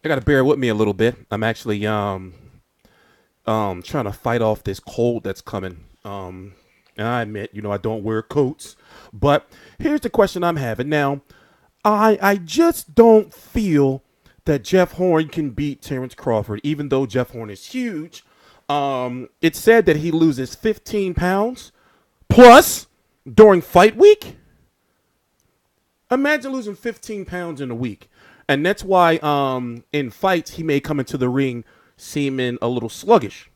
I gotta bear with me a little bit. I'm actually trying to fight off this cold that's coming. And I admit, I don't wear coats. But here's the question I'm having now. I just don't feel that Jeff Horn can beat Terence Crawford, even though Jeff Horn is huge. It's said that he loses 15 pounds plus during fight week. Imagine losing 15 pounds in a week. And that's why in fights he may come into the ring seeming a little sluggish,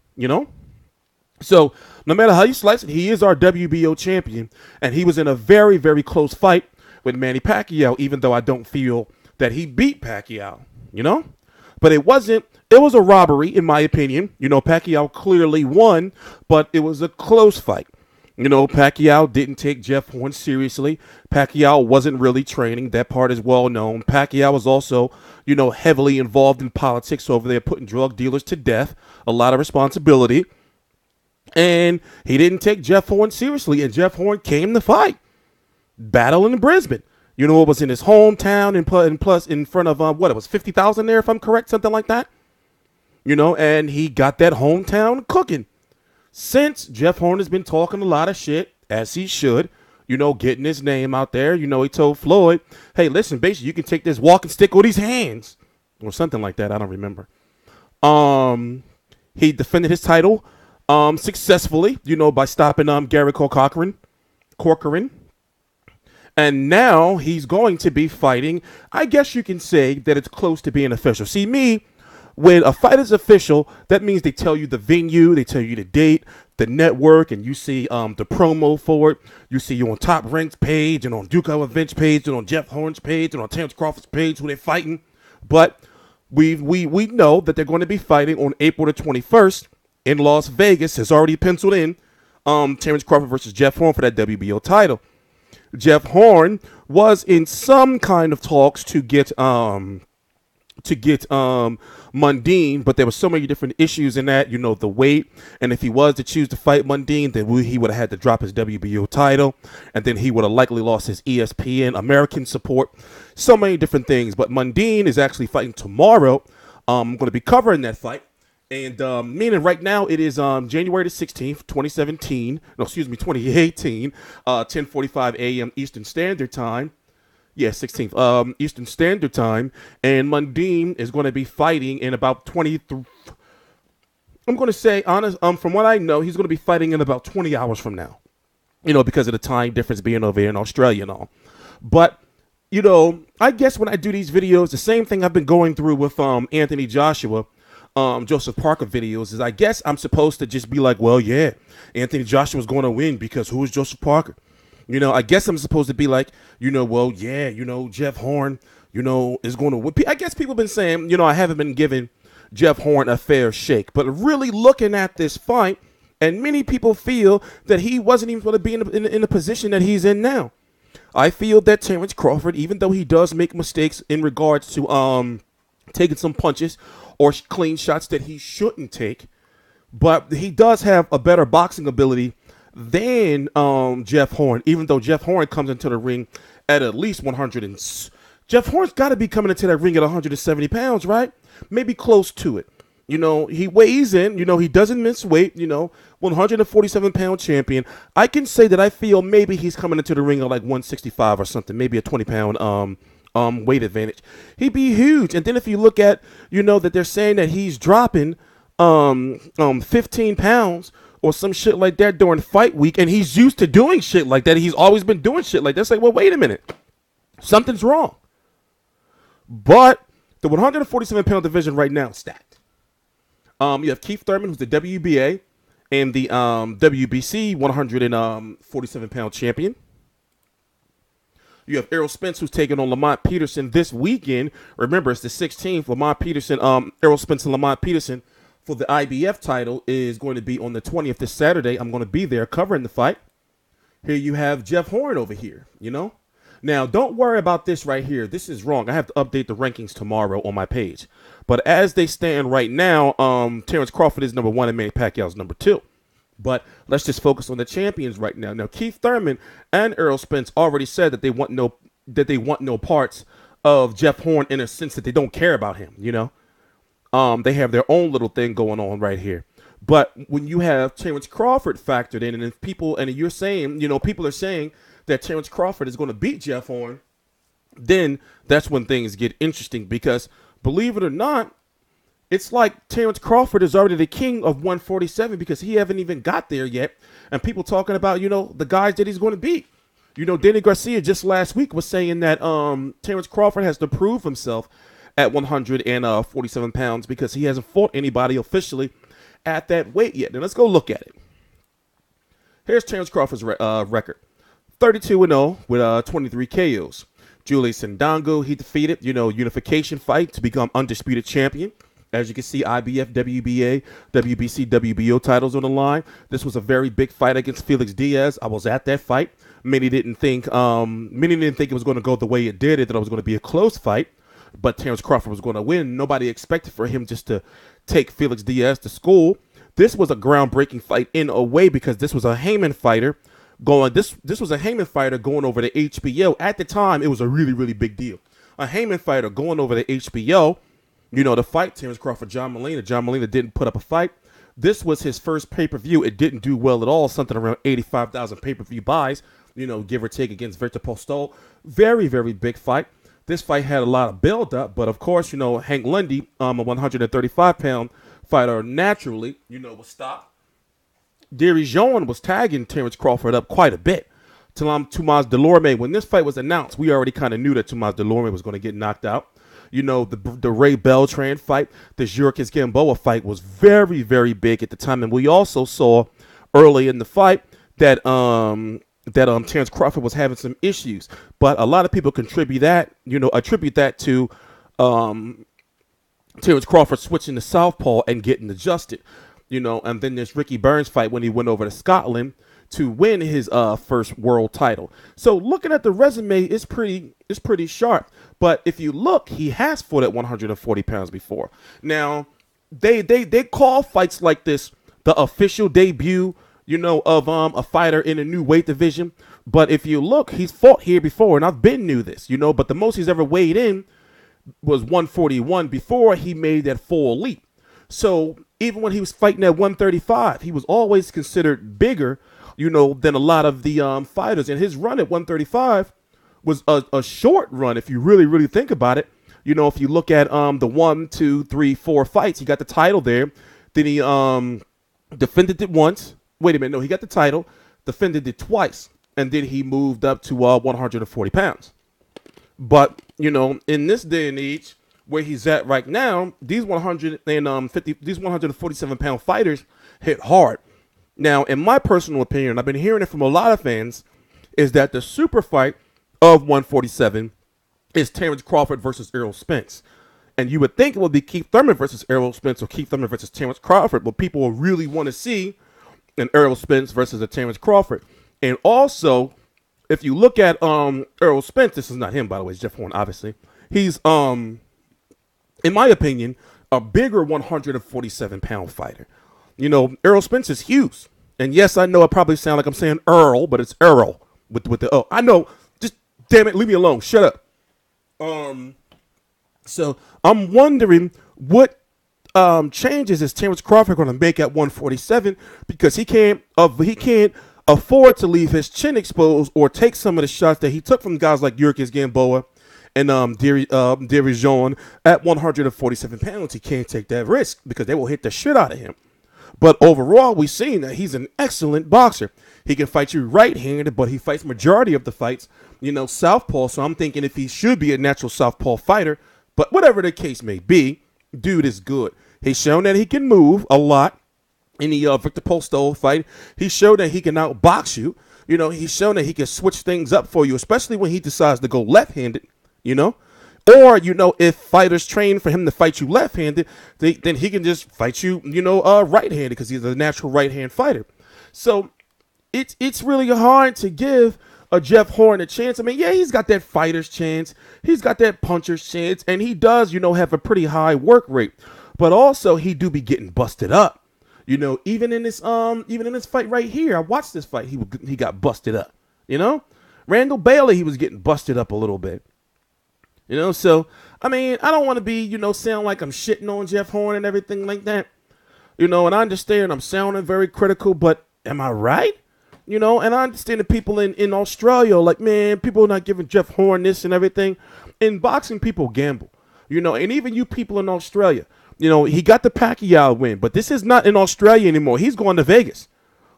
So no matter how you slice it, he is our WBO champion. And he was in a very, very close fight with Manny Pacquiao, even though I don't feel that he beat Pacquiao, But it was a robbery, in my opinion. Pacquiao clearly won, but it was a close fight. Pacquiao didn't take Jeff Horn seriously. Pacquiao wasn't really training. That part is well known. Pacquiao was also, heavily involved in politics over there, putting drug dealers to death. A lot of responsibility. And he didn't take Jeff Horn seriously. And Jeff Horn came to fight. Battle in Brisbane. It was in his hometown and plus in front of, it was 50,000 there, if I'm correct, something like that. And he got that hometown cooking. Since Jeff Horn has been talking a lot of shit, as he should, getting his name out there. He told Floyd, hey, listen, basically, you can take this walking stick with these hands. Or something like that. I don't remember. He defended his title successfully, by stopping Gary Corcoran. And now he's going to be fighting. I guess you can say that it's close to being official. See, when a fight is official, that means they tell you the venue, they tell you the date, the network, and you see the promo for it. You see you on Top Rank's page and on Duke Events page and on Jeff Horn's page and on Terence Crawford's page who they're fighting. But we know that they're going to be fighting on April the 21st in Las Vegas. It's already penciled in. Terence Crawford versus Jeff Horn for that WBO title. Jeff Horn was in some kind of talks to get Mundine, but there were so many different issues in that, the weight, and if he was to choose to fight Mundine, then he would have had to drop his WBO title, and then he would have likely lost his ESPN American support, so many different things. But Mundine is actually fighting tomorrow. I'm going to be covering that fight, and meaning right now it is January the 16th, 2018, 10:45 a.m. Eastern Standard Time. Yeah, 16th Eastern Standard Time, and Mundine is going to be fighting in about 23. I'm going to say, honest, from what I know, he's going to be fighting in about 20 hours from now. Because of the time difference being over here in Australia and all. But I guess when I do these videos, the same thing I've been going through with Anthony Joshua, Joseph Parker videos, is I guess I'm supposed to just be like, well, yeah, Anthony Joshua's going to win because who is Joseph Parker? I guess I'm supposed to be like, well, yeah, Jeff Horn, is going to win. I guess people have been saying, I haven't been giving Jeff Horn a fair shake. But really looking at this fight, and many people feel that he wasn't even going to be in the position that he's in now. I feel that Terence Crawford, even though he does make mistakes in regards to taking some punches or clean shots that he shouldn't take, but he does have a better boxing ability than Jeff Horn, even though Jeff Horn comes into the ring at least 100 and Jeff Horn's got to be coming into that ring at 170 pounds, right? Maybe close to it. He weighs in, he doesn't miss weight, 147-pound champion. I can say that I feel maybe he's coming into the ring at like 165 or something, maybe a 20-pound weight advantage. He'd be huge. And then if you look at, that they're saying that he's dropping 15 pounds or some shit like that during fight week, and he's used to doing shit like that. He's always been doing shit like that. It's like, well, wait a minute. Something's wrong. But the 147-pound division right now is stacked. You have Keith Thurman, who's the WBA and the WBC 147-pound champion. You have Errol Spence, who's taking on Lamont Peterson this weekend. Remember, it's the 16th. Lamont Peterson, Errol Spence and Lamont Peterson for the IBF title is going to be on the 20th this Saturday. I'm going to be there covering the fight. Here you have Jeff Horn over here, Now, don't worry about this right here. This is wrong. I have to update the rankings tomorrow on my page. But as they stand right now, Terence Crawford is number 1 and Manny Pacquiao is number 2. But let's just focus on the champions right now. Now, Keith Thurman and Errol Spence already said that they want no parts of Jeff Horn in a sense that they don't care about him, you know. They have their own little thing going on right here. But when you have Terence Crawford factored in, and if people, and you're saying, you know, people are saying that Terence Crawford is going to beat Jeff Horn, then that's when things get interesting, because believe it or not, it's like Terence Crawford is already the king of 147 because he haven't even got there yet. And people talking about, you know, the guys that he's going to beat. You know, Danny Garcia just last week was saying that Terence Crawford has to prove himself at 147 pounds because he hasn't fought anybody officially at that weight yet. Now let's go look at it. Here's Terence Crawford's record. 32-0 with 23 KOs. Julius Sendango, he defeated, you know, unification fight to become undisputed champion. As you can see, IBF, WBA, WBC, WBO titles on the line. This was a very big fight against Felix Diaz. I was at that fight. Many didn't think it was going to go the way it did. They thought it was going to be a close fight, but Terence Crawford was going to win. Nobody expected for him just to take Felix Diaz to school. This was a groundbreaking fight in a way because this was a Heyman fighter going. This was a Heyman fighter going over the HBO. At the time, it was a really, really big deal. A Heyman fighter going over the HBO. You know, the fight, Terence Crawford, John Molina. John Molina didn't put up a fight. This was his first pay-per-view. It didn't do well at all, something around 85,000 pay-per-view buys, you know, give or take, against Victor Postol. Very, very big fight. This fight had a lot of build-up, but of course, you know, Hank Lundy, a 135-pound fighter, naturally, you know, was stopped. Derry Jean was tagging Terence Crawford up quite a bit. Tomas Delorme, when this fight was announced, we already kind of knew that Tomas Delorme was going to get knocked out. You know, the Ray Beltran fight, the Jurkis Gamboa fight was very, very big at the time. And we also saw early in the fight that Terence Crawford was having some issues. But a lot of people attribute that to Terence Crawford switching to southpaw and getting adjusted. You know, and then there's Ricky Burns fight when he went over to Scotland to win his first world title. So looking at the resume, it's pretty sharp. But if you look, he has fought at 140 pounds before. Now, they call fights like this the official debut, you know, of a fighter in a new weight division. But if you look, he's fought here before, and I've been knew this, you know. But the most he's ever weighed in was 141 before he made that full leap. So even when he was fighting at 135, he was always considered bigger, you know, than a lot of the fighters. And his run at 135 was a short run, if you really, really think about it. You know, if you look at the 1, 2, 3, 4 fights, he got the title there. Then he defended it once. Wait a minute, no, he got the title, defended it twice, and then he moved up to 140 pounds. But, you know, in this day and age, where he's at right now, these 147-pound fighters hit hard. Now, in my personal opinion, I've been hearing it from a lot of fans, is that the super fight of 147 is Terence Crawford versus Errol Spence. And you would think it would be Keith Thurman versus Errol Spence or Keith Thurman versus Terence Crawford, but people will really want to see an Errol Spence versus a Terence Crawford. And also, if you look at Errol Spence, this is not him, by the way, it's Jeff Horn, obviously. He's, in my opinion, a bigger 147-pound fighter. You know, Errol Spence is huge. And yes, I know I probably sound like I'm saying Earl, but it's Errol with the O. I know. Just, damn it, leave me alone. Shut up. So I'm wondering what changes is Terence Crawford going to make at 147, because he can't afford to leave his chin exposed or take some of the shots that he took from guys like Jurkis Gamboa and Derry Jean at 147 pounds. He can't take that risk because they will hit the shit out of him. But overall, we've seen that he's an excellent boxer. He can fight you right-handed, but he fights majority of the fights, you know, southpaw. So I'm thinking if he should be a natural southpaw fighter, but whatever the case may be, dude is good. He's shown that he can move a lot in the Victor Postol fight. He showed that he can outbox you. You know, he's shown that he can switch things up for you, especially when he decides to go left-handed, you know. Or, you know, if fighters train for him to fight you left-handed, then he can just fight you, you know, right-handed, because he's a natural right-hand fighter. So it's really hard to give a Jeff Horn a chance. I mean, yeah, he's got that fighter's chance. He's got that puncher's chance. And he does, you know, have a pretty high work rate. But also, he do be getting busted up. You know, even in this fight right here, I watched this fight. He got busted up, you know. Randall Bailey, he was getting busted up a little bit. You know, so, I mean, I don't want to be, sound like I'm shitting on Jeff Horn and everything like that. And I understand I'm sounding very critical, but am I right? And I understand the people in Australia are like, man, people are not giving Jeff Horn this and everything. In boxing, people gamble, and even you people in Australia, he got the Pacquiao win, but this is not in Australia anymore. He's going to Vegas.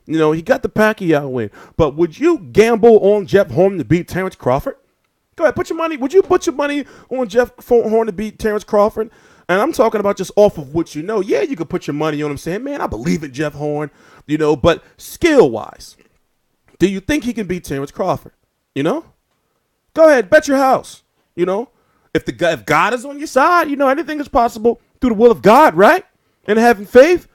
He got the Pacquiao win. But would you gamble on Jeff Horn to beat Terence Crawford? Go ahead, put your money. Would you put your money on Jeff Horn to beat Terence Crawford? And I'm talking about just off of what you know. Yeah, you could put your money on him saying, man, I believe in Jeff Horn, but skill-wise, do you think he can beat Terence Crawford? Go ahead, bet your house. If God is on your side, anything is possible through the will of God, right? And having faith.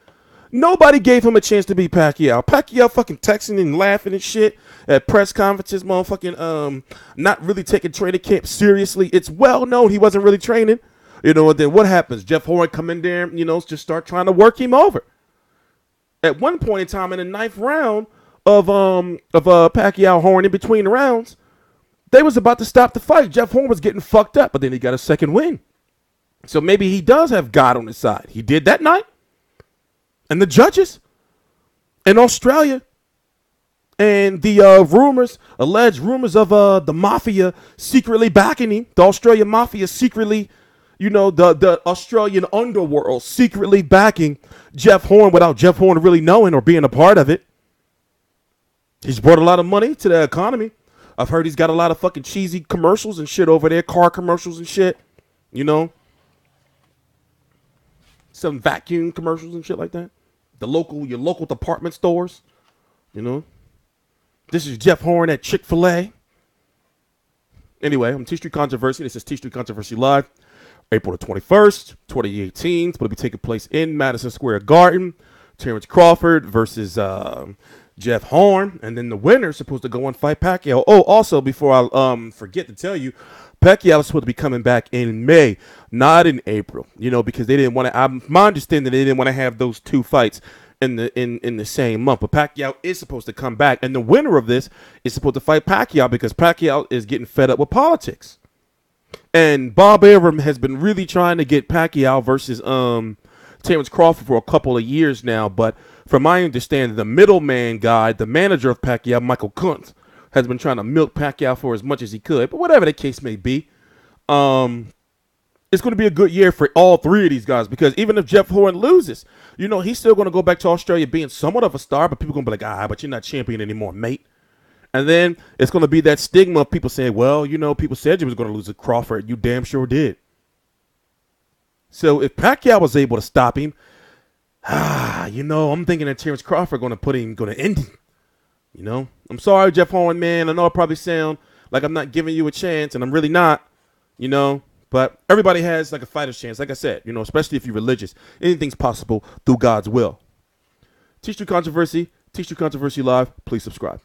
Nobody gave him a chance to beat Pacquiao. Pacquiao fucking texting and laughing and shit at press conferences, motherfucking not really taking training camp seriously. It's well known he wasn't really training. And then what happens? Jeff Horn come in there, just start trying to work him over. At one point in time in the 9th round of Pacquiao Horn in between the rounds, they was about to stop the fight. Jeff Horn was getting fucked up, but then he got a second win. So maybe he does have God on his side. He did that night. And the judges in Australia and the alleged rumors of the mafia secretly backing him, the Australian mafia secretly, the Australian underworld secretly backing Jeff Horn without Jeff Horn really knowing or being a part of it. He's brought a lot of money to the economy. I've heard he's got a lot of fucking cheesy commercials and shit over there, car commercials and shit, some vacuum commercials and shit like that. Your local department stores, This is Jeff Horn at Chick-fil-A. Anyway, I'm TstreeT Controversy. This is TstreeT Controversy Live, April the 21st, 2018. It's going to be taking place in Madison Square Garden. Terence Crawford versus Jeff Horn. And then the winner is supposed to go and fight Pacquiao. Oh, also, before I forget to tell you, Pacquiao is supposed to be coming back in May, not in April, because they didn't want to. My understanding, they didn't want to have those two fights in the same month. But Pacquiao is supposed to come back, and the winner of this is supposed to fight Pacquiao because Pacquiao is getting fed up with politics. And Bob Arum has been really trying to get Pacquiao versus Terence Crawford for a couple of years now. But from my understanding, the middleman guy, the manager of Pacquiao, Michael Kuntz, has been trying to milk Pacquiao for as much as he could. But whatever the case may be, it's going to be a good year for all three of these guys because even if Jeff Horn loses, he's still going to go back to Australia being somewhat of a star, but people are going to be like, but you're not champion anymore, mate. And then it's going to be that stigma of people saying, well, people said you was going to lose to Crawford. You damn sure did. So if Pacquiao was able to stop him, I'm thinking that Terence Crawford going to end him. I'm sorry, Jeff Horn, man. I know I probably sound like I'm not giving you a chance, and I'm really not, But everybody has like a fighter's chance. Like I said, especially if you're religious. Anything's possible through God's will. TstreeT Controversy, TstreeT Controversy Live. Please subscribe.